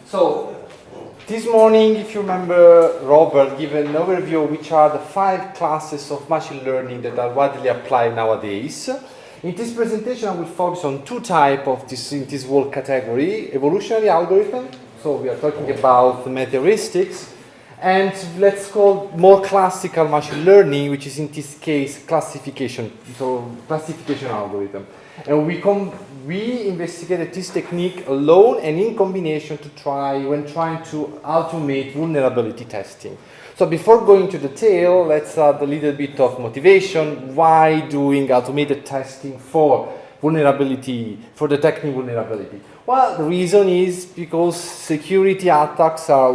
So, this morning, if you remember, Robert gave an overview of which are the 5 classes of machine learning that are widely applied nowadays. In this presentation, I will focus on 2 types of this in this whole category: evolutionary algorithm. So we are talking about Metaheuristics, and let's call more classical machine learning, which is in this case classification. So classification algorithm, and we investigated this technique alone and in combination when trying to automate vulnerability testing. So before going to detail, let's add a little bit of motivation. Why doing automated testing for vulnerability, for detecting vulnerability? Well, the reason is because security attacks are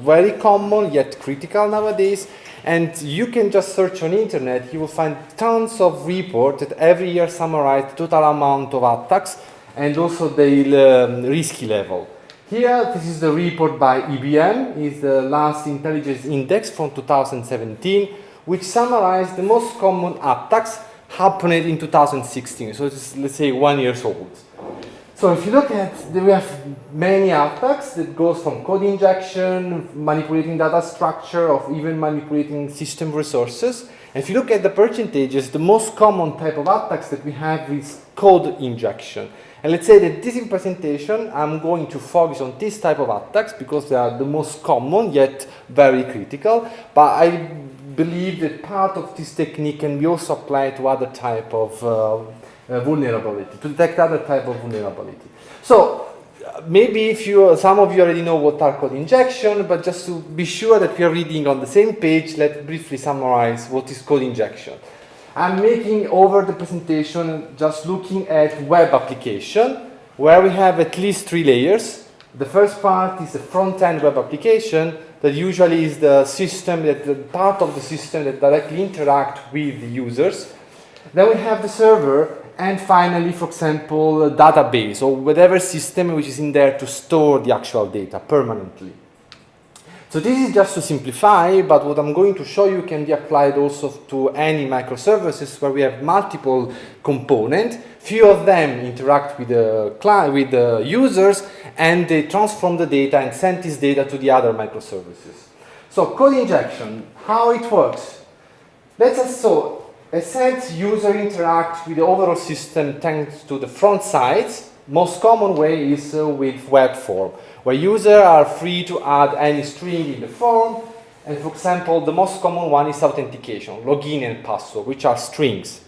very common yet critical nowadays. And you can just search on internet, you will find tons of reports that every year summarize the total amount of attacks and also the risky level. Here, this is the report by IBM, is the last intelligence index from 2017, which summarized the most common attacks happened in 2016. So it's, let's say, 1 year old. So if you look at, we have many attacks that goes from code injection, manipulating data structure, or even manipulating system resources. And if you look at the percentages, the most common type of attacks that we have is code injection. And let's say that this presentation, I'm going to focus on this type of attacks because they are the most common yet very critical. But I believe that part of this technique can be also applied to other type of vulnerability, to detect other type of vulnerability. So maybe if some of you already know what are code injection, but just to be sure that we are reading on the same page, let's briefly summarize what is code injection. I'm making over the presentation just looking at web application, where we have at least 3 layers. The first part is the front-end web application that usually is the system, the part of the system that directly interact with the users. Then we have the server, and finally, for example, a database or whatever system which is in there to store the actual data permanently. So this is just to simplify, but what I'm going to show you can be applied also to any microservices where we have multiple components. Few of them interact with the client, with the users, and they transform the data and send this data to the other microservices. So code injection, how it works? A set user interact with the overall system thanks to the front sides. Most common way is with web form, where users are free to add any string in the form. And for example, the most common one is authentication, login and password, which are strings.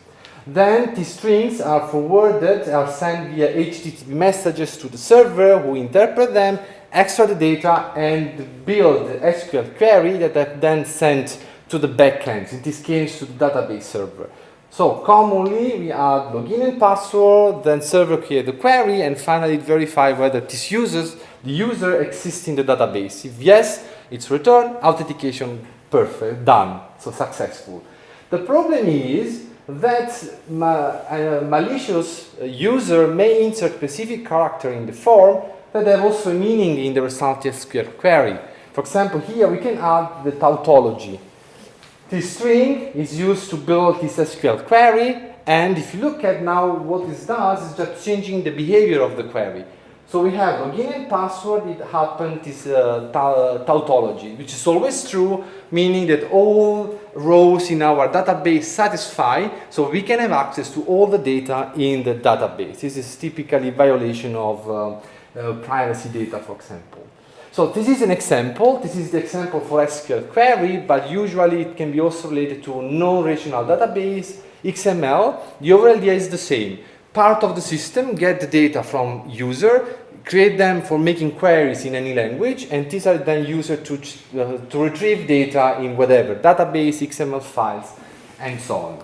Then these strings are forwarded, are sent via HTTP messages to the server, who interpret them, extract the data, and build the SQL query that are then sent to the backend, in this case to the database server. So commonly we add login and password, then server create the query, and finally verify whether the user exists in the database. If yes, it's returned, authentication perfect, done, so successful. The problem is that a malicious user may insert specific character in the form that have also meaning in the resulting SQL query. For example, here we can add the tautology. This string is used to build this SQL query, and if you look at now what this does, is just changing the behavior of the query. So we have login and password, it happened this tautology, which is always true, meaning that all rows in our database satisfy, so we can have access to all the data in the database. This is typically violation of privacy data, for example. So this is an example. This is the example for SQL query, but usually it can be also related to non-relational database, XML. The overall idea is the same. Part of the system get the data from user, create them for making queries in any language, and these are then used to retrieve data in whatever, database, XML files, and so on.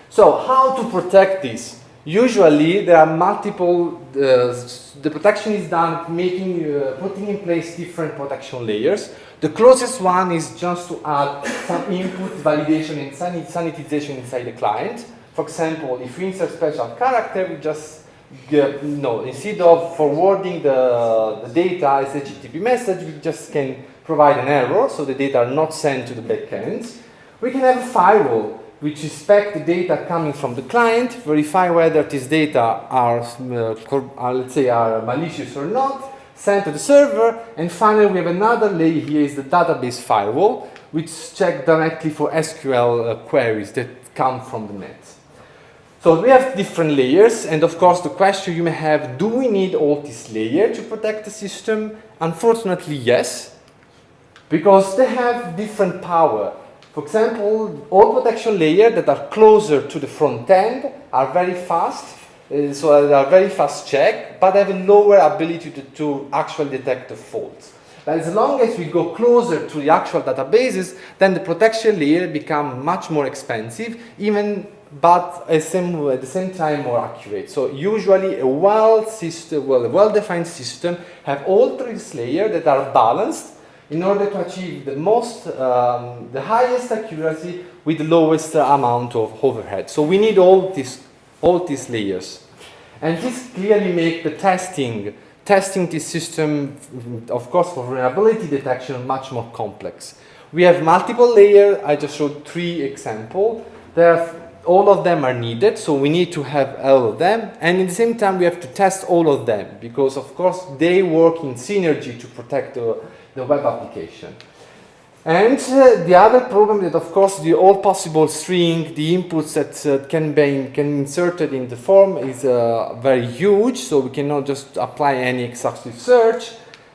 So how to protect this? Usually there are multiple, the protection is done putting in place different protection layers. The closest one is just to add some input validation and sanitization inside the client. For example, if we insert special character, we just instead of forwarding the data as HTTP message, we just can provide an error, so the data are not sent to the backend. We can have a firewall which inspect the data coming from the client, verify whether these data are let's say, are malicious or not, sent to the server, and finally we have another layer here is the database firewall, which check directly for SQL queries that come from the net. So we have different layers, and of course the question you may have, do we need all this layer to protect the system? Unfortunately, yes, because they have different power. For example, all protection layers that are closer to the front end are very fast, so they are very fast check, but have a lower ability to actually detect the faults. But as long as we go closer to the actual databases, then the protection layer becomes much more expensive, but at the same time more accurate. So usually a well-defined system have all three layers that are balanced in order to achieve the highest accuracy with the lowest amount of overhead. So we need all these layers. And this clearly makes the testing this system, of course, for vulnerability detection much more complex. We have multiple layers. I just showed 3 examples. All of them are needed, so we need to have all of them. And at the same time, we have to test all of them because, of course, they work in synergy to protect the web application. And the other problem that, of course, the all possible string, the inputs that can be inserted in the form is very huge, so we cannot just apply any exhaustive search.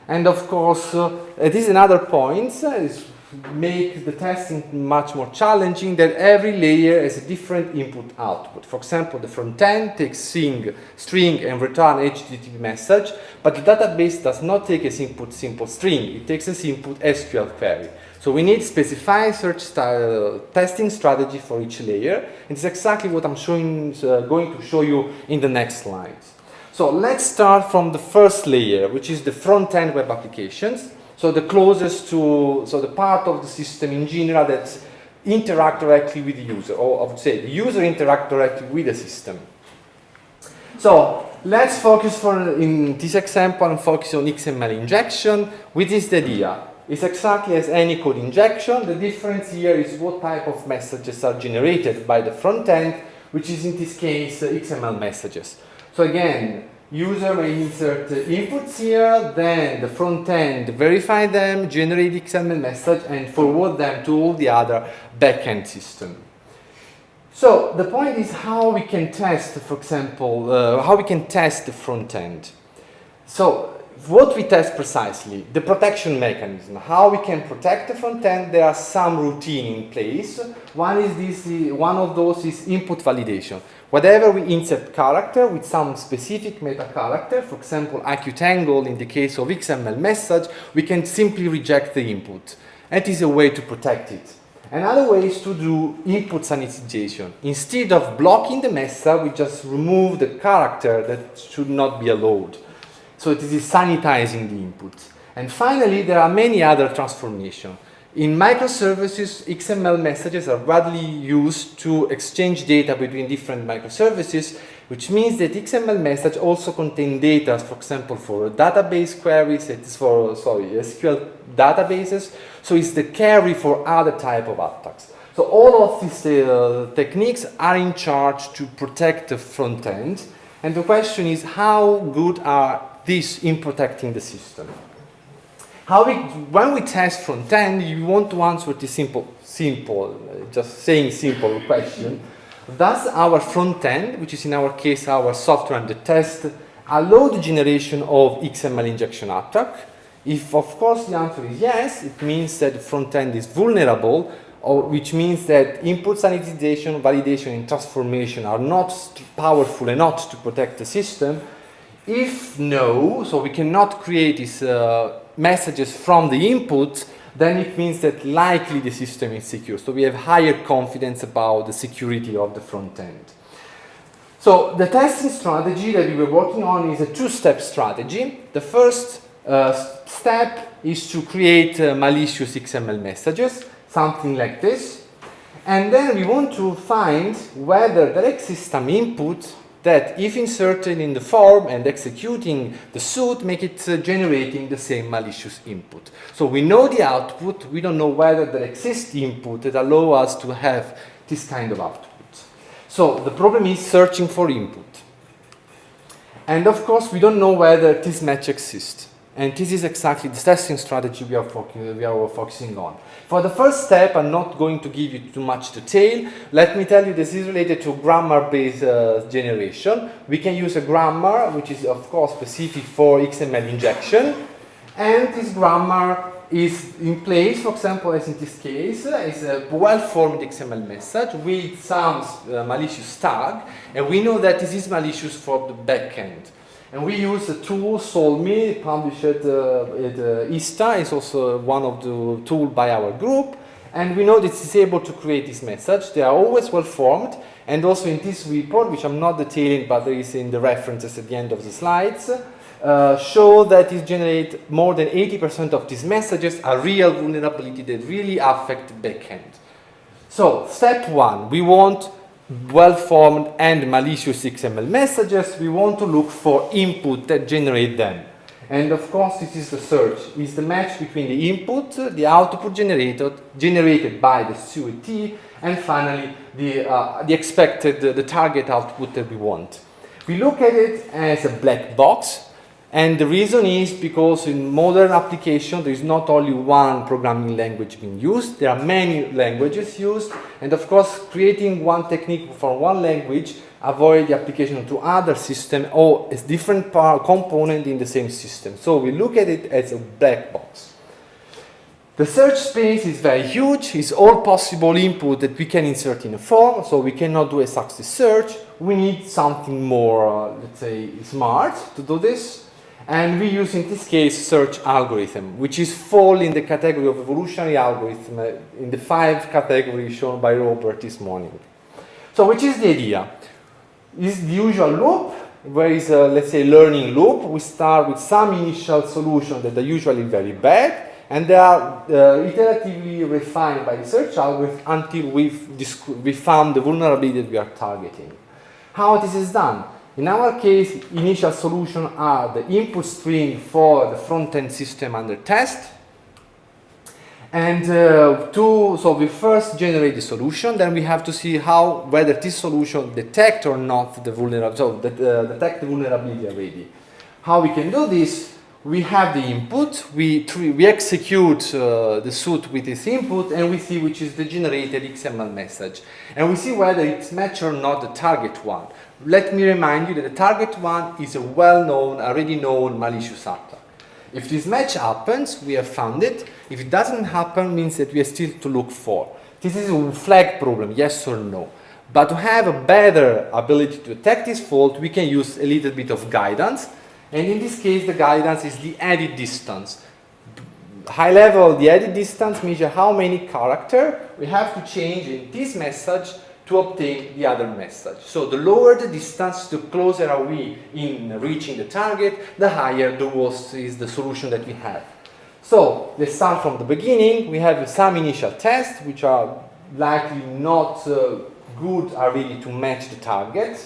And of course, it is another point, is make the testing much more challenging, that every layer has a different input-output. For example, the front end takes string and return HTTP message, but the database does not take as input simple string, it takes as input SQL query. So we need specified search testing strategy for each layer, and it's exactly what I'm going to show you in the next slides. So let's start from the first layer, which is the front-end web applications. So the closest to, the part of the system in general that interact directly with the user, or I would say the user interact directly with the system. So let's focus in this example and focus on XML injection with this idea. It's exactly as any code injection. The difference here is what type of messages are generated by the front end, which is in this case XML messages. So again, user may insert inputs here, then the front end verify them, generate XML message, and forward them to all the other backend system. So the point is how we can test, for example, how we can test the front end. So what we test precisely, the protection mechanism, how we can protect the front end. There are some routine in place. One of those is input validation. Whatever we insert character with some specific meta character, for example, acute angle in the case of XML message, we can simply reject the input. That is a way to protect it. Another way is to do input sanitization. Instead of blocking the message, we just remove the character that should not be allowed. So it is sanitizing the input. And finally, there are many other transformations. In microservices, XML messages are widely used to exchange data between different microservices, which means that XML message also contain data, for example, for database queries, it is for, SQL databases, so it's the carry for other type of attacks. So all of these techniques are in charge to protect the front end, and the question is how good are these in protecting the system? When we test front end, you want to answer the simple, just saying simple question. Does our front end, which is in our case our software and the test, allow the generation of XML injection attack? If of course the answer is yes, it means that the front end is vulnerable, which means that input sanitization, validation, and transformation are not powerful enough to protect the system. If no, so we cannot create these messages from the input, then it means that likely the system is secure. So we have higher confidence about the security of the front end. So the testing strategy that we were working on is a 2-step strategy. The first step is to create malicious XML messages, something like this. And then we want to find whether there exists some input that if inserted in the form and executing the suit, make it generating the same malicious input. So we know the output, we don't know whether there exists input that allow us to have this kind of output. So the problem is searching for input. And of course we don't know whether this match exists. And this is exactly the testing strategy we are focusing on. For the first step, I'm not going to give you too much detail. Let me tell you this is related to grammar-based generation. We can use a grammar, which is of course specific for XML injection. And this grammar is in place, for example, as in this case, is a well-formed XML message with some malicious tag. And we know that this is malicious for the backend. And we use the tool Solmi, published at ISTA. It's also one of the tools by our group. And we know that it's able to create this message. They are always well formed. And also in this report, which I'm not detailing, but there is in the references at the end of the slides, show that it generates more than 80% of these messages are real vulnerability that really affect the backend. So step one, we want well-formed and malicious XML messages. We want to look for input that generate them. And of course, this is the search. It's the match between the input, the output generated by the SUET, and finally the expected, the target output that we want. We look at it as a black box. And the reason is because in modern application, there is not only one programming language being used, there are many languages used. And of course, creating one technique for one language avoid the application to other system or a different component in the same system. So we look at it as a black box. The search space is very huge. It's all possible input that we can insert in a form. So we cannot do a success search. We need something more, let's say, smart to do this. And we use, in this case, search algorithm, which is fall in the category of evolutionary algorithm in the 5 categories shown by Robert this morning. So which is the idea? Is the usual loop, where is a, let's say, learning loop. We start with some initial solutions that are usually very bad, and they are iteratively refined by the search algorithm until we found the vulnerability that we are targeting. How this is done? In our case, initial solutions are the input string for the front-end system under test. And so we first generate the solution, then we have to see whether this solution detects or not the vulnerability, so detect the vulnerability already. How we can do this? We have the input, we execute the suit with this input, and we see which is the generated XML message. And we see whether it's matched or not the target one. Let me remind you that the target one is a well-known, already known malicious attack. If this match happens, we have found it. If it doesn't happen, means that we are still to look for. This is a flag problem, yes or no. But to have a better ability to detect this fault, we can use a little bit of guidance. And in this case, the guidance is the edit distance. High level, the edit distance measures how many characters we have to change in this message to obtain the other message. So the lower the distance, the closer are we in reaching the target, the higher the worst is the solution that we have. So let's start from the beginning. We have some initial tests, which are likely not good already to match the target.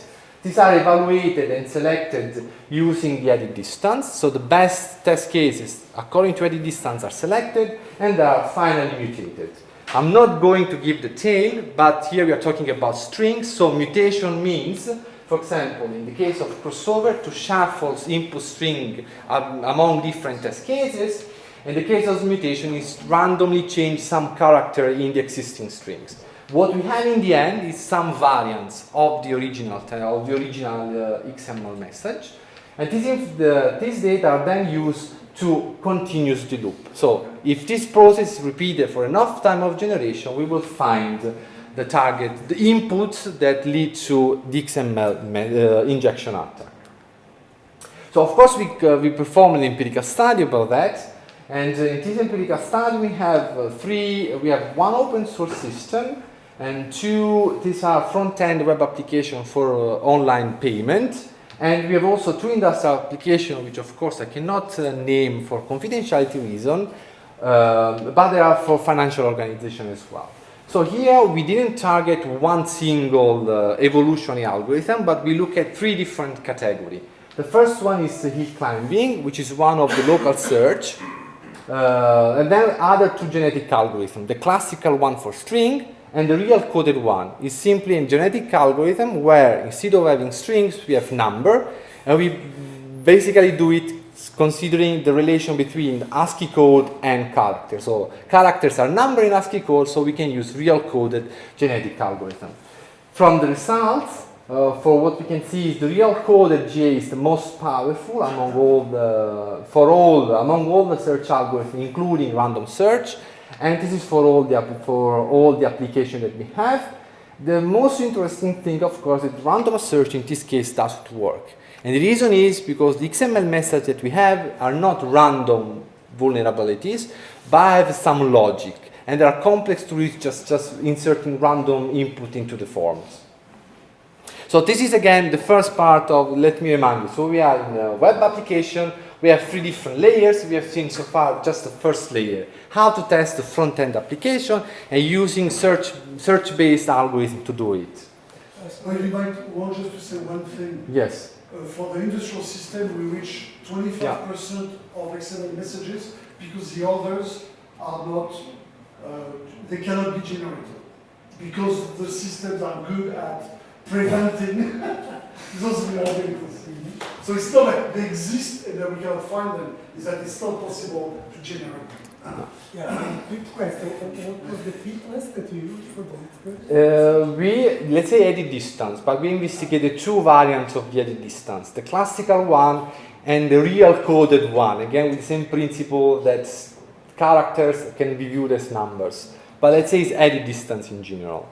These are evaluated and selected using the edit distance. So the best test cases, according to edit distance, are selected and are finally mutated. I'm not going to give detail, but here we are talking about strings. So mutation means, for example, in the case of crossover, to shuffle input string among different test cases. In the case of mutation, is randomly change some character in the existing strings. What we have in the end is some variants of the original XML message, and these data are then used to continue the loop. So if this process is repeated for enough time of generation, we will find the target, the inputs that lead to the XML injection attack. So of course we perform an empirical study about that, and in this empirical study we have one open source system, and these are front-end web applications for online payment. And we have also 2 industrial applications, which of course I cannot name for confidentiality reason, but they are for financial organization as well. So here we didn't target one single evolutionary algorithm, but we look at 3 different categories. The first one is hill climbing, which is one of the local search, and then other 2 genetic algorithms. The classical one for string, and the real coded one is simply a genetic algorithm where instead of having strings, we have number, and we basically do it considering the relation between ASCII code and characters. So characters are numbered in ASCII code, so we can use real coded genetic algorithm. From the results, for what we can see is the real coded GA is the most powerful among all the search algorithms, including random search, and this is for all the applications that we have. The most interesting thing, of course, is random search in this case doesn't work. And the reason is because the XML messages that we have are not random vulnerabilities, but have some logic. And they are complex to reach just inserting random input into the forms. So this is again the first part of, let me remind you, so we are in a web application, we have 3 different layers, we have seen so far just the first layer, how to test the front-end application and using search-based algorithm to do it. You might want just to say one thing. Yes. For the industrial system, we reach 25% of XML messages because the others are not, they cannot be generated. Because the systems are good at preventing those vulnerabilities. So it's not like they exist and that we cannot find them, it's that it's not possible to generate them. Yeah, quick question. What was the fitness that you used for both? We, let's say, edit distance, but we investigated 2 variants of the edit distance. The classical one and the real coded one. Again, with the same principle that characters can be viewed as numbers. But let's say it's edit distance in general.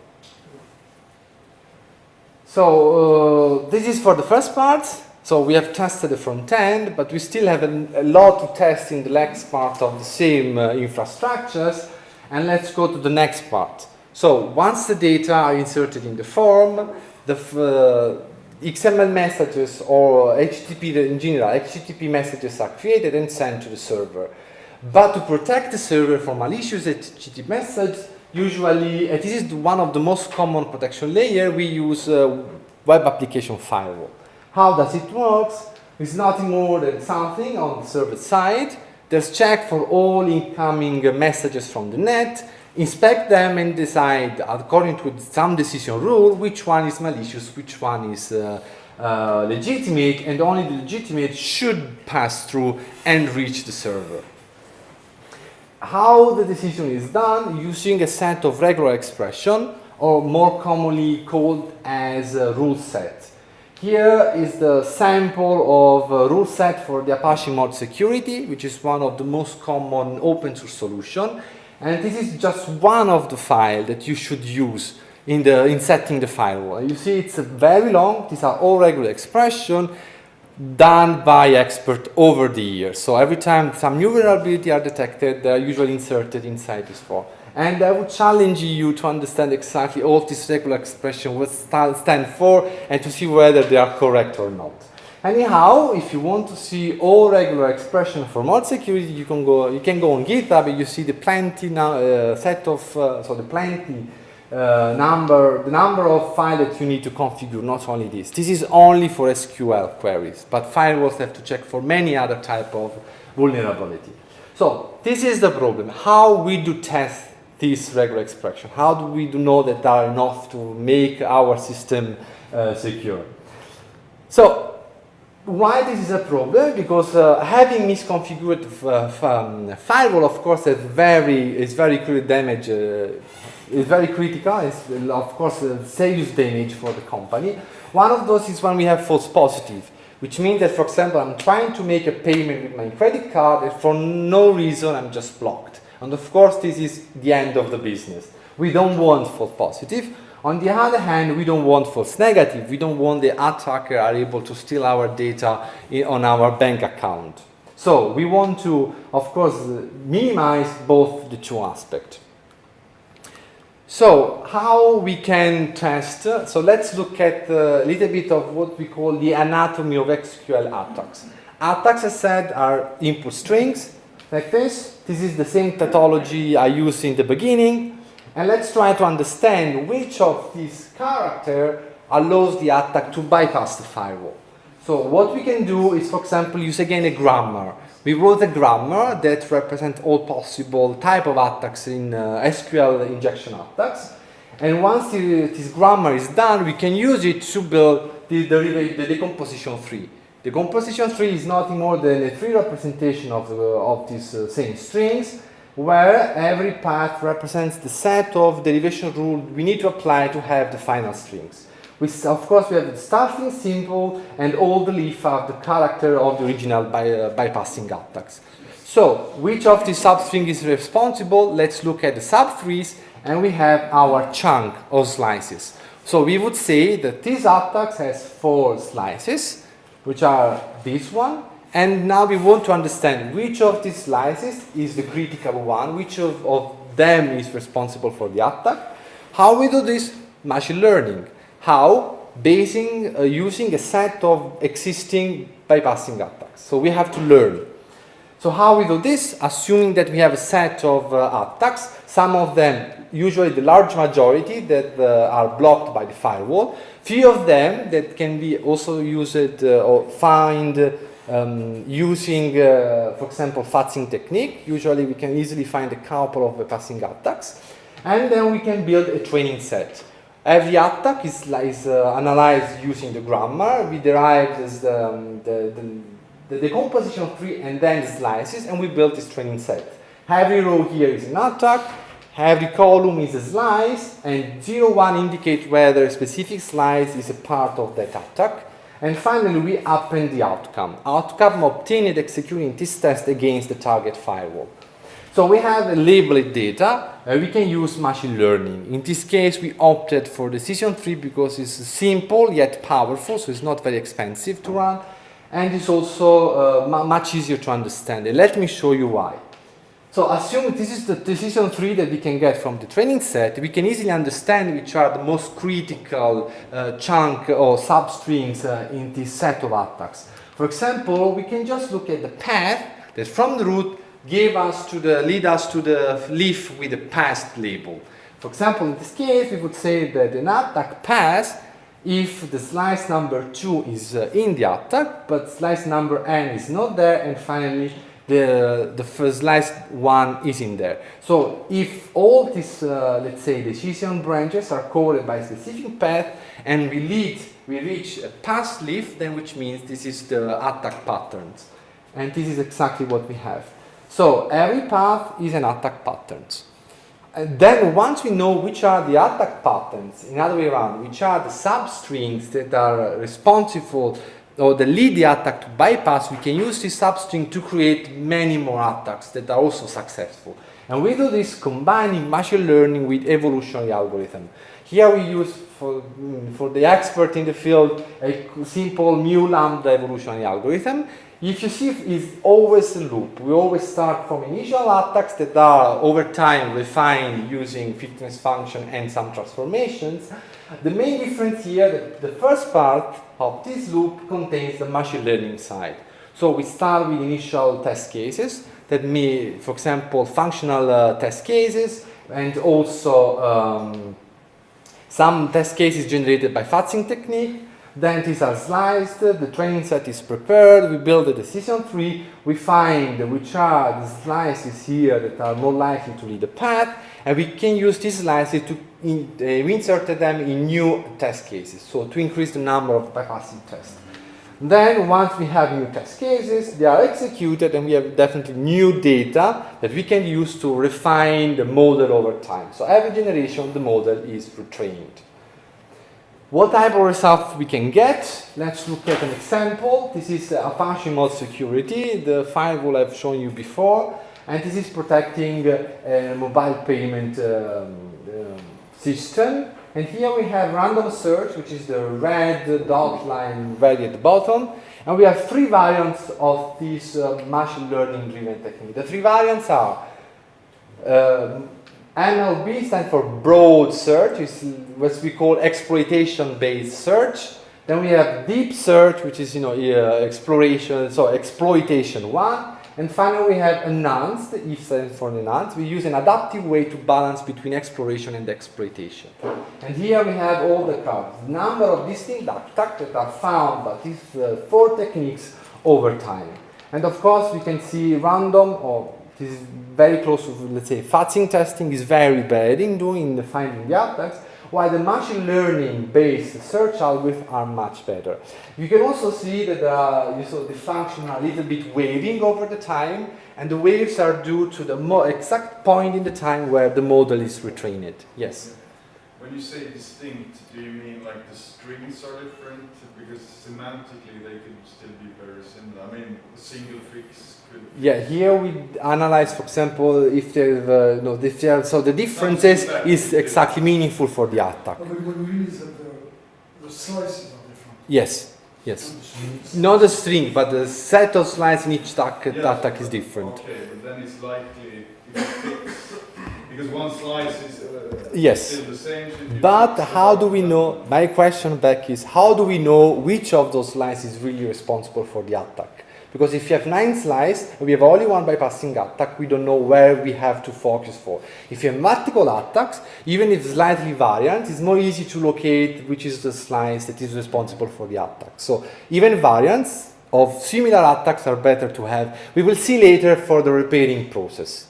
So this is for the first part. So we have tested the front end, but we still have a lot to test in the next part of the same infrastructures. And let's go to the next part. So once the data are inserted in the form, the XML messages or HTTP in general, HTTP messages are created and sent to the server. But to protect the server from malicious HTTP message, usually, this is one of the most common protection layer, we use web application firewall. How does it work? It's nothing more than something on the server side. There's check for all incoming messages from the net, inspect them and decide, according to some decision rule, which one is malicious, which one is legitimate, and only the legitimate should pass through and reach the server. How the decision is done? Using a set of regular expression, or more commonly called as a rule set. Here is the sample of a rule set for the Apache Mod Security, which is one of the most common open source solution. And this is just one of the files that you should use in setting the firewall. You see it's very long. These are all regular expressions done by experts over the years. So every time some new vulnerability are detected, they are usually inserted inside this form. And I would challenge you to understand exactly all these regular expressions, what stand for, and to see whether they are correct or not. Anyhow, if you want to see all regular expressions for mod security, you can go on GitHub and you see the plenty the number of files that you need to configure, not only this. This is only for SQL queries, but firewalls have to check for many other type of vulnerability. So this is the problem. How we do test this regular expression? How do we know that they are enough to make our system secure? So why this is a problem? Because having misconfigured firewall, of course, is very critical. It's of course a serious damage for the company. One of those is when we have false positive, which means that, for example, I'm trying to make a payment with my credit card and for no reason I'm just blocked. And of course, this is the end of the business. We don't want false positive. On the other hand, we don't want false negative. We don't want the attacker are able to steal our data on our bank account. So we want to, of course, minimize both the 2 aspects. So how we can test? So let's look at a little bit of what we call the anatomy of SQL attacks. Attacks, as said, are input strings like this. This is the same tautology I used in the beginning. And let's try to understand which of these characters allows the attack to bypass the firewall. So what we can do is, for example, use again a grammar. We wrote a grammar that represents all possible type of attacks in SQL injection attacks. And once this grammar is done, we can use it to build the decomposition tree. The composition tree is nothing more than a tree representation of these same strings, where every path represents the set of derivation rules we need to apply to have the final strings. Of course, we have the starting symbol, and all the leaf have the character of the original bypassing attacks. So, which of these substrings is responsible? Let's look at the subtrees, and we have our chunk of slices. So we would say that this attacks has 4 slices, which are this one, and now we want to understand which of these slices is the critical one, which of them is responsible for the attack. How we do this? Machine learning. How? Using a set of existing bypassing attacks. So we have to learn. So how we do this? Assuming that we have a set of attacks, some of them, usually the large majority, that are blocked by the firewall. Few of them that can be also used or find using, for example, fuzzing technique. Usually we can easily find a couple of bypassing attacks. And then we can build a training set. Every attack is analyzed using the grammar. We derive the decomposition of tree and then the slices, and we build this training set. Every row here is an attack, every column is a slice, and 0, 1 indicate whether a specific slice is a part of that attack. And finally, we append the outcome. Outcome obtained executing this test against the target firewall. So we have labeled data. We can use machine learning. In this case, we opted for decision tree because it's simple yet powerful, so it's not very expensive to run. And it's also much easier to understand. And let me show you why. So assume this is the decision tree that we can get from the training set. We can easily understand which are the most critical chunk or substrings in this set of attacks. For example, we can just look at the path that from the root lead us to the leaf with the past label. For example, in this case, we would say that an attack pass if the slice number 2 is in the attack, but slice number n is not there, and finally the first slice 1 is in there. So if all these, let's say, decision branches are covered by a specific path, and we reach a pass leaf, then which means this is the attack patterns. And this is exactly what we have. So every path is an attack pattern. And then once we know which are the attack patterns, in other way around, which are the substrings that are responsible or that lead the attack to bypass, we can use this substring to create many more attacks that are also successful. And we do this combining machine learning with evolutionary algorithm. Here we use, for the expert in the field, a simple mu lambda evolutionary algorithm. If you see, it's always a loop. We always start from initial attacks that are over time refined using fitness function and some transformations. The main difference here, that the first part of this loop contains the machine learning side. So we start with initial test cases that may, for example, functional test cases, and also some test cases generated by fuzzing technique. Then these are sliced, the training set is prepared, we build a decision tree, we find which are the slices here that are more likely to lead the path, and we can use these slices to insert them in new test cases, so to increase the number of bypassing tests. Then once we have new test cases, they are executed, and we have definitely new data that we can use to refine the model over time. So every generation the model is retrained. What type of results we can get? Let's look at an example. This is Apache Mod Security, the firewall I've shown you before, and this is protecting a mobile payment system. And here we have random search, which is the red dot line right at the bottom, and we have 3 variants of this machine learning driven technique. The 3 variants are MLB stands for broad search, is what we call exploitation-based search. Then we have deep search, which is exploration, so exploitation 1. And finally we have enhanced, E stands for enhanced. We use an adaptive way to balance between exploration and exploitation. And here we have all the cards, number of distinct attacks that are found by these 4 techniques over time. And of course we can see random, or this is very close to, let's say, fuzzing testing is very bad in finding the attacks. while the machine learning based search algorithms are much better. You can also see that you saw the function are a little bit waving over the time, and the waves are due to the exact point in the time where the model is retrained. Yes? When you say distinct, do you mean like the strings are different? Because semantically they could still be very similar. I mean, a single fix could... Yeah, here we analyze, for example, if there's so the differences is exactly meaningful for the attack. But what we mean is that the slices are different. Yes, yes. Not the string, but the set of slices in each attack is different. Okay, but then it's likely if you fix, because one slice is yes. still the same. So But how do we know, my question back is, how do we know which of those slices is really responsible for the attack? Because if you have 9 slices, and we have only one bypassing attack, we don't know where we have to focus for. If you have multiple attacks, even if slightly variant, it's more easy to locate which is the slice that is responsible for the attack. So even variants of similar attacks are better to have. We will see later for the repairing process.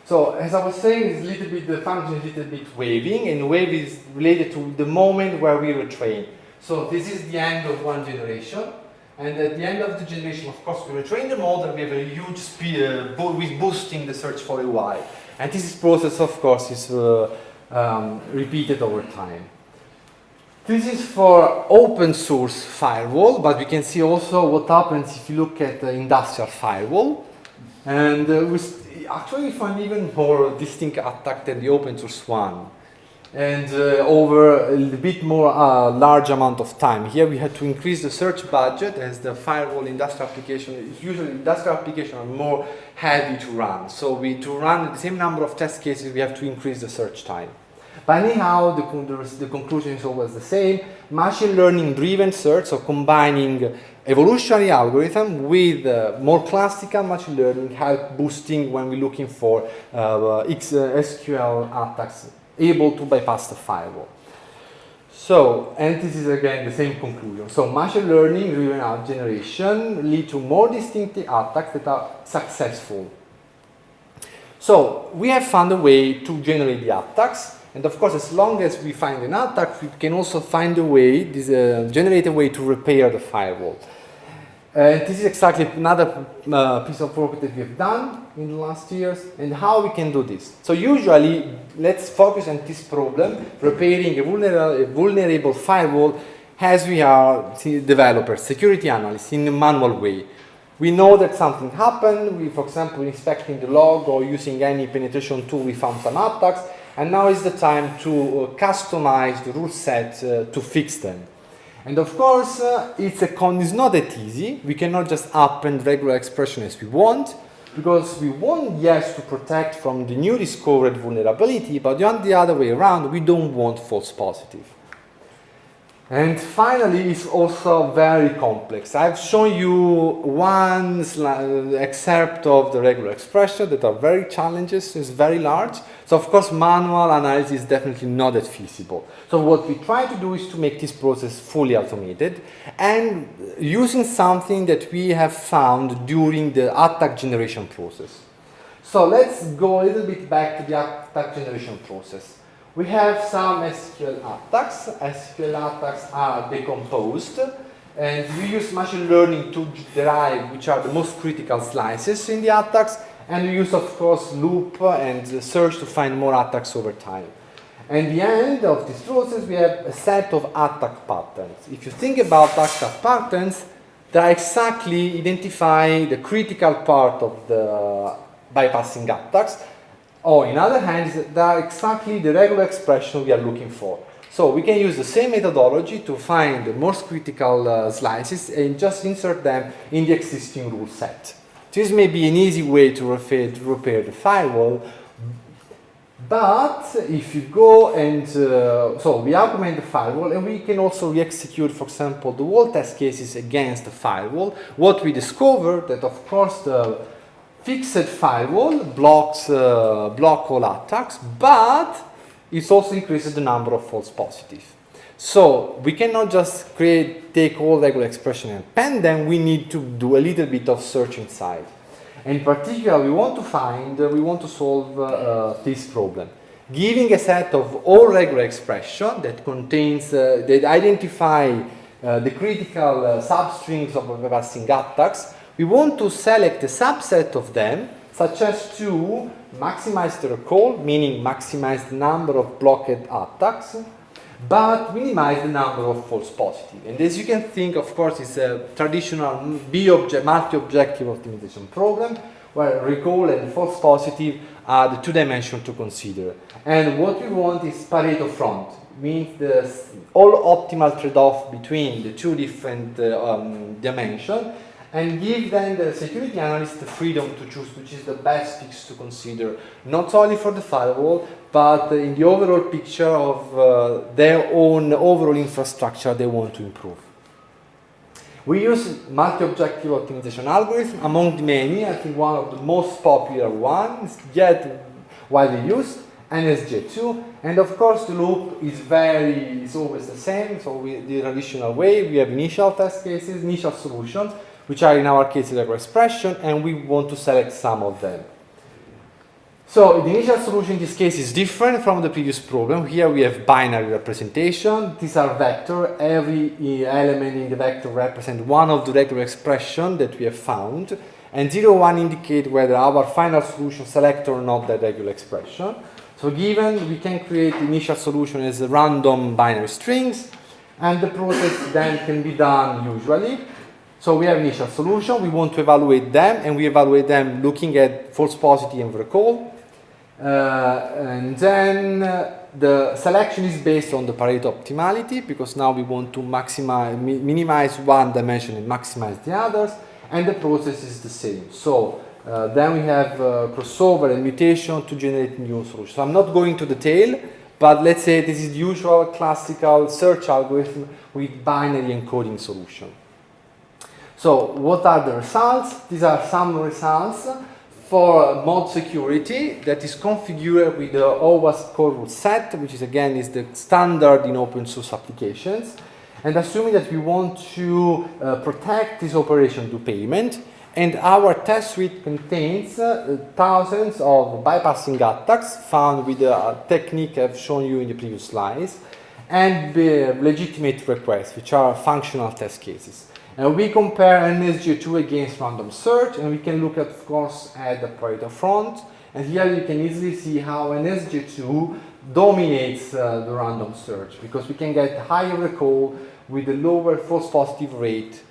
So as I was saying, it's a little bit, the function is a little bit waving, and wave is related to the moment where we retrain. So this is the end of one generation, and at the end of the generation, of course, we retrain the model, we have a huge speed with boosting the search for a while. And this process, of course, is repeated over time. This is for open source firewall, but we can see also what happens if you look at the industrial firewall. And we actually find even more distinct attack than the open source one. And over a bit more large amount of time. Here we had to increase the search budget as the firewall industrial application, usually industrial applications are more heavy to run. So to run the same number of test cases, we have to increase the search time. But anyhow, the conclusion is always the same. Machine learning driven search, so combining evolutionary algorithm with more classical machine learning, help boosting when we're looking for SQL attacks able to bypass the firewall. So, and this is again the same conclusion. So machine learning driven generation lead to more distinct attacks that are successful. So we have found a way to generate the attacks. And of course, as long as we find an attack, we can also find a way, generate a way to repair the firewall. This is exactly another piece of work that we have done in the last years, and how we can do this. So usually, let's focus on this problem, repairing a vulnerable firewall, as we are developers, security analysts, in a manual way. We know that something happened, we, for example, inspecting the log or using any penetration tool, we found some attacks, and now is the time to customize the rule set to fix them. And of course, it's not that easy. We cannot just append regular expression as we want, because we want, yes, to protect from the new discovered vulnerability, but on the other way around, we don't want false positive. And finally, it's also very complex. I've shown you one excerpt of the regular expression that are very challenges, it's very large. So of course, manual analysis is definitely not that feasible. So what we try to do is to make this process fully automated and using something that we have found during the attack generation process. So let's go a little bit back to the attack generation process. We have some SQL attacks. SQL attacks are decomposed, and we use machine learning to derive which are the most critical slices in the attacks, and we use, of course, loop and search to find more attacks over time. And at the end of this process, we have a set of attack patterns. If you think about attack patterns, they exactly identify the critical part of the bypassing attacks. Or in other hands, they are exactly the regular expression we are looking for. So we can use the same methodology to find the most critical slices and just insert them in the existing rule set. This may be an easy way to repair the firewall, but if you go and, so we augment the firewall and we can also re-execute, for example, the wall test cases against the firewall. What we discover that, of course, the fixed firewall blocks block all attacks, but it also increases the number of false positives. So we cannot just take all regular expression and append them. We need to do a little bit of search inside. In particular, we want to solve this problem. giving a set of all regular expression that contains, that identify the critical substrings of a passing attacks. We want to select a subset of them, such as to maximize the recall, meaning maximize the number of blocked attacks, but minimize the number of false positives. And as you can think, of course, it's a traditional multi-objective optimization problem, where recall and false positive are the two dimensions to consider. And what we want is Pareto front, means the all optimal trade-off between the two different dimensions, and give then the security analyst the freedom to choose which is the best fix to consider, not only for the firewall, but in the overall picture of their own overall infrastructure they want to improve. We use multi-objective optimization algorithm among the many. I think one of the most popular ones, yet widely used, NSG2, and of course the loop is always the same. So the traditional way, we have initial test cases, initial solutions, which are in our case regular expression, and we want to select some of them. So the initial solution in this case is different from the previous problem. Here we have binary representation. These are vector. Every element in the vector represents one of the regular expression that we have found, and 0, 1 indicate whether our final solution select or not that regular expression. So given, we can create the initial solution as random binary strings, and the process then can be done usually. So we have initial solution, we want to evaluate them, and we evaluate them looking at false positive and recall. And then the selection is based on the Pareto optimality, because now we want to minimize one dimension and maximize the others, and the process is the same. So then we have crossover and mutation to generate new solutions. So I'm not going to detail, but let's say this is the usual classical search algorithm with binary encoding solution. So what are the results? These are some results for mod security that is configured with the OWASP core root set, which is again is the standard in open source applications. And assuming that we want to protect this operation to payment, and our test suite contains thousands of bypassing attacks found with the technique I've shown you in the previous slides, and legitimate requests, which are functional test cases. And we compare NSG2 against random search, and we can look, of course, at the Pareto front. And here you can easily see how NSG2 dominates the random search, because we can get higher recall with a lower false positive rate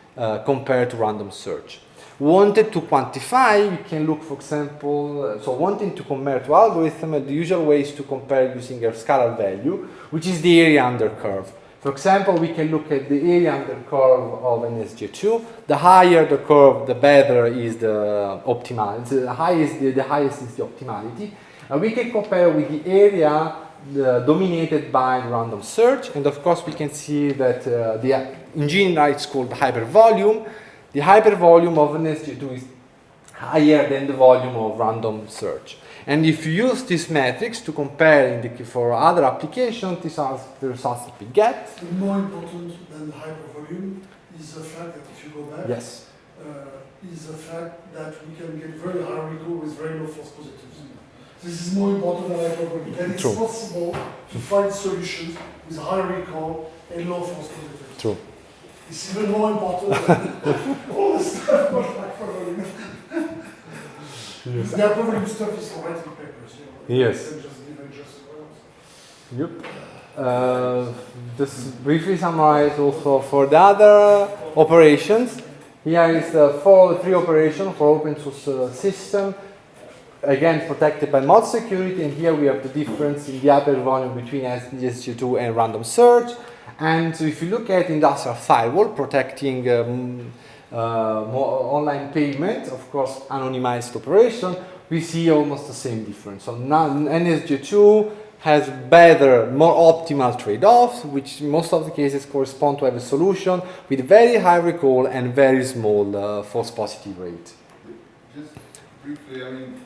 compared to random search. Wanted to quantify, we can look, for example, so wanting to compare to algorithm, the usual way is to compare using a scalar value, which is the area under curve. For example, we can look at the area under curve of NSG2. The higher the curve, the better is the optimality. The highest is the optimality. And we can compare with the area dominated by random search. And of course, we can see that in general it's called hypervolume. The hypervolume of NSG2 is higher than the volume of random search. And if you use these metrics to compare for other applications, these are the results that we get. And more important than the hypervolume is the fact that if you go back, yes, is the fact that we can get very high recall with very low false positives. This is more important than hypervolume. And it's possible to find solutions with high recall and low false positives. True. It's even more important than all the stuff about hypervolume. Yes. The hypervolume stuff is for writing papers. You know, yes. Yep. Just briefly summarize also for the other operations. Here is three operations for open source system. Again, protected by mod security, and here we have the difference in the hypervolume between NSG2 and random search. And so if you look at industrial firewall protecting online payment, of course, anonymized operation, we see almost the same difference. So now NSG2 has better, more optimal trade-offs, which in most of the cases correspond to have a solution with very high recall and very small false positive rate. Just briefly, I mean,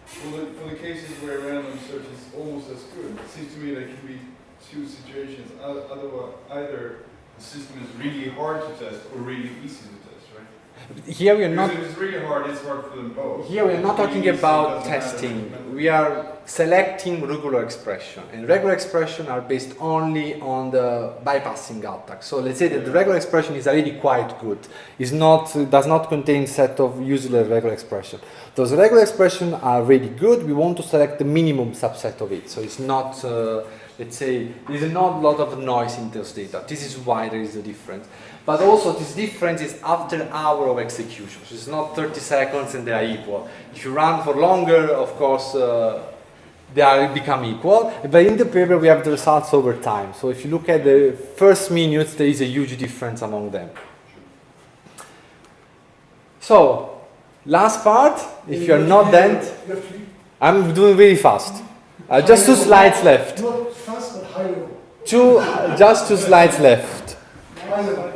for the cases where random search is almost as good, it seems to me there can be two situations. Otherwise, either the system is really hard to test or really easy to test, right? Here we are not. Because if it's really hard, it's hard for them both. Here we are not talking Easy about doesn't matter. testing. We are selecting regular expression, and regular expression are based only on the bypassing attack. So let's say that the regular expression is already quite good. Is not does not contain set of useless regular expression. Those regular expressions are really good. We want to select the minimum subset of it. So it's not. Let's say there's not a lot of noise in those data. This is why there is a difference. But also this difference is after an hour of execution. So it's not 30 seconds and they are equal. If you run for longer, of course, they are become equal. But in the paper we have the results over time. So if you look at the first minutes, there is a huge difference among them. So, last part, if you're not done, You have to be I'm doing really fast. Just 2 slides left. not fast but high level. Just 2 slides left. High level.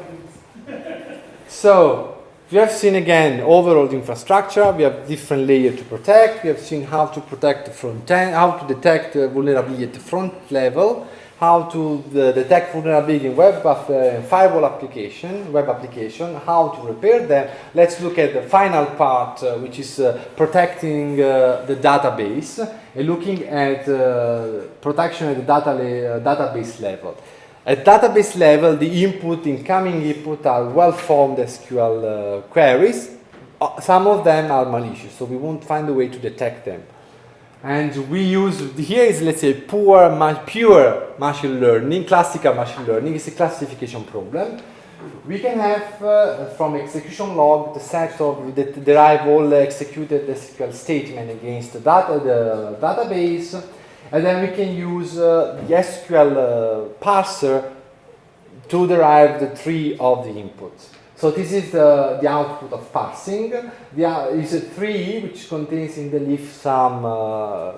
So, we have seen again overall the infrastructure. We have different layers to protect. We have seen how to protect the front end, how to detect vulnerability at the front level, how to detect vulnerability in web firewall application, web application, how to repair them. Let's look at the final part, which is protecting the database and looking at protection at the database level. At database level, the incoming input are well-formed SQL queries. Some of them are malicious, so we won't find a way to detect them. And we use, here is, let's say, pure machine learning, classical machine learning. It's a classification problem. We can have, from execution log, the set of, that derive all executed SQL statement against the database. And then we can use the SQL parser to derive the tree of the inputs. So this is the output of parsing. Is a tree which contains in the leaf some,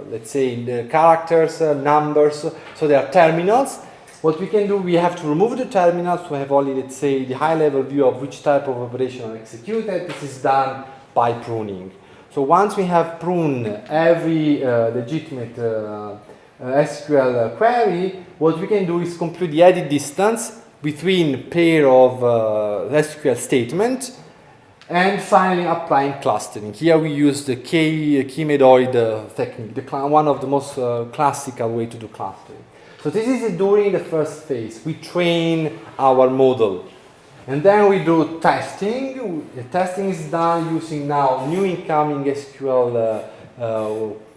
let's say, the characters, numbers, so they are terminals. What we can do, we have to remove the terminals to have only, let's say, the high-level view of which type of operation are executed. This is done by pruning. So once we have pruned every legitimate SQL query, what we can do is compute the edit distance between pair of SQL statements and finally applying clustering. Here we use the K-medoid technique, one of the most classical way to do clustering. So this is during the first phase. We train our model. And then we do testing. The testing is done using now new incoming SQL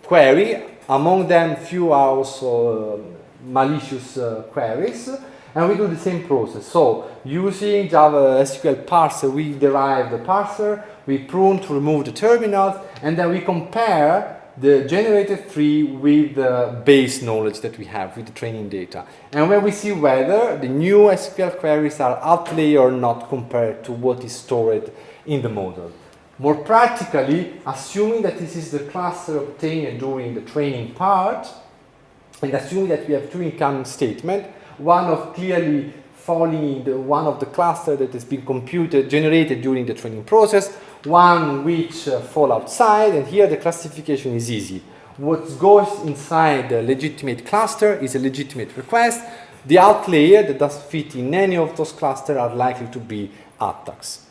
query. Among them, few are also malicious queries. And we do the same process. So using Java SQL parser, we derive the parser, we prune to remove the terminals, and then we compare the generated tree with the base knowledge that we have with the training data. And when we see whether the new SQL queries are outlier or not compared to what is stored in the model. More practically, assuming that this is the cluster obtained during the training part, and assuming that we have 2 incoming statements, one of clearly falling in one of the cluster that has been generated during the training process, one which fall outside, and here the classification is easy. What goes inside the legitimate cluster is a legitimate request. The outlier that doesn't fit in any of those clusters are likely to be attacks.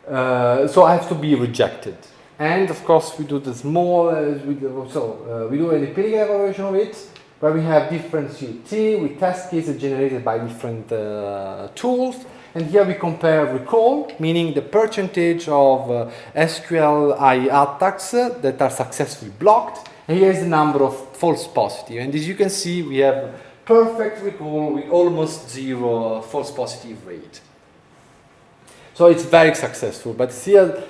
So I have to be rejected. And of course we do the small, we do an empirical evaluation of it, where we have different CUT with test cases generated by different tools. And here we compare recall, meaning the percentage of SQLi attacks that are successfully blocked. And here is the number of false positive. And as you can see, we have perfect recall with almost 0 false positive rate. So it's very successful. But here,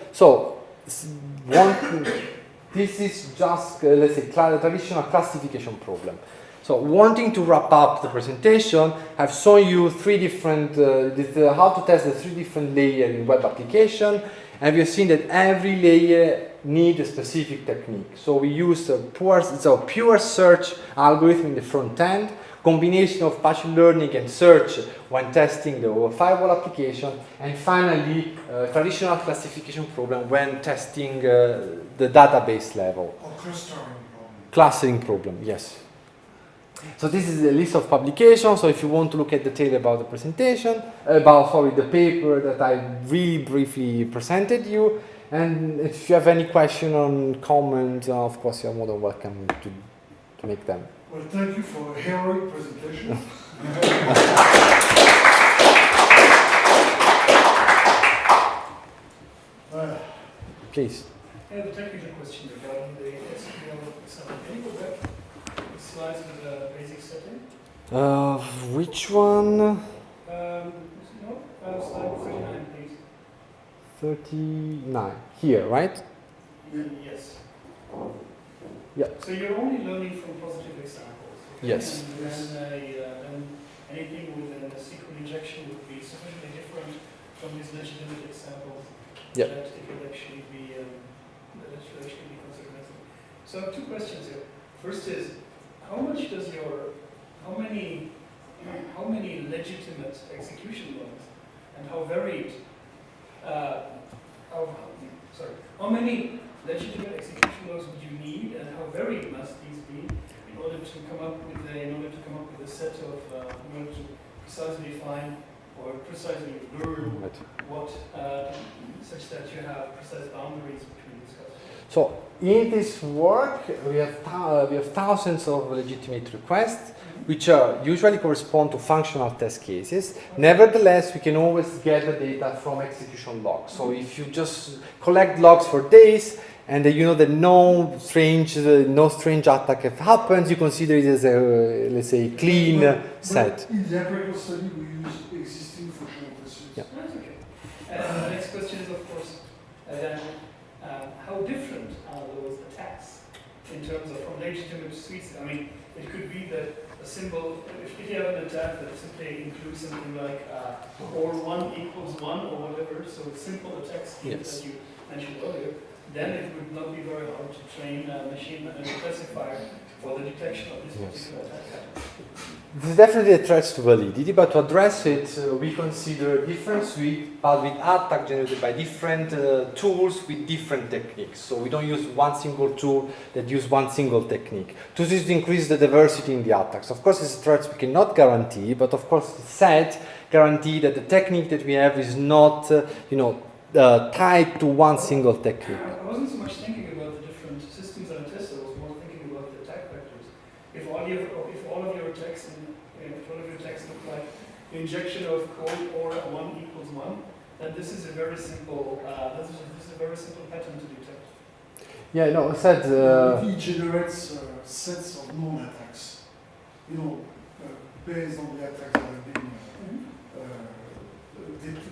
this is just, let's say, traditional classification problem. So wanting to wrap up the presentation, I've shown you 3 different, how to test the 3 different layers in web application. And we've seen that every layer needs a specific technique. So we use a pure search algorithm in the front end, combination of machine learning and search when testing the firewall application, and finally traditional classification problem when testing the database level. Or clustering problem. Clustering problem, yes. So this is a list of publications. So if you want to look at detail about the presentation, about the paper that I really briefly presented you, and if you have any question or comment, of course you're more than welcome to make them. Well, thank you for a heroic presentation. Please. I have a technical question regarding the SQL example. Can you go back to the slides with the basic setting? Which one? No, slide 39, please. 39. Here, right? Yes. Yeah. So you're only learning from positive examples. Okay? Yes. And then anything within the SQL injection would be sufficiently different from these legitimate examples Yeah. that it would actually be considered. So I have two questions here. First is, how many legitimate execution logs and how varied, how many legitimate execution logs would you need and how varied must these be in order to come up with a set of, in order to precisely define or precisely learn what, such that you have precise boundaries between these customers? So in this work, we have thousands of legitimate requests, which usually correspond to functional test cases. Nevertheless, we can always get the data from execution logs. So if you just collect logs for days, and you know that no strange attack happens, you consider it as a, let's say, clean set. In the empirical study, we use existing functional tests. Yeah. That's okay. And the next question is, of course, then how different are those attacks in terms of from legitimate suites? I mean, it could be that a symbol, if you have an attack that simply includes something like or 1 equals 1 or whatever, so simple attack schemes Yes. that you mentioned earlier, then it would not be very hard to train a machine and classifier for the detection of this particular attack pattern. This is definitely a threat to validity, but to address it, we consider different suites, but with attack generated by different tools with different techniques. So we don't use one single tool that uses one single technique. To this increase the diversity in the attacks. Of course, it's a threat we cannot guarantee, but of course, said guarantee that the technique that we have is not, tied to one single technique. I wasn't so much thinking about the different systems and tests. I was more thinking about the attack vectors. If all of your attacks look like the injection of code or 1 equals 1, then this is a very simple pattern to detect. Yeah, no, I said. It generates sets of known attacks. Based on the attacks that have been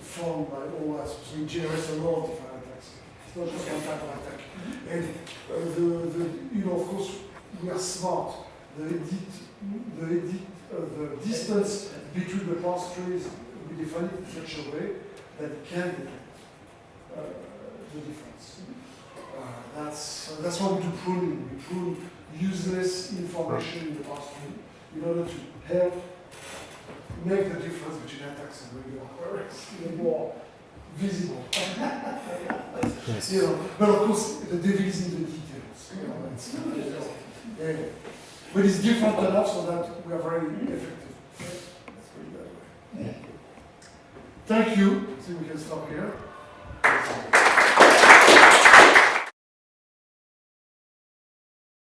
formed by OWASP, so it generates a lot of different attacks. It's not just one type of attack. And of course, we are smart. The distance between the parse trees, we define it in such a way that it can detect the difference. That's why we do pruning. We prune useless information in the parse tree in order to help make the difference between attacks and regular queries even more visible. Yes. But of course, the devil is in the details. But it's different enough so that we are very effective. Let's put it that way. Thank you. I think we can stop here.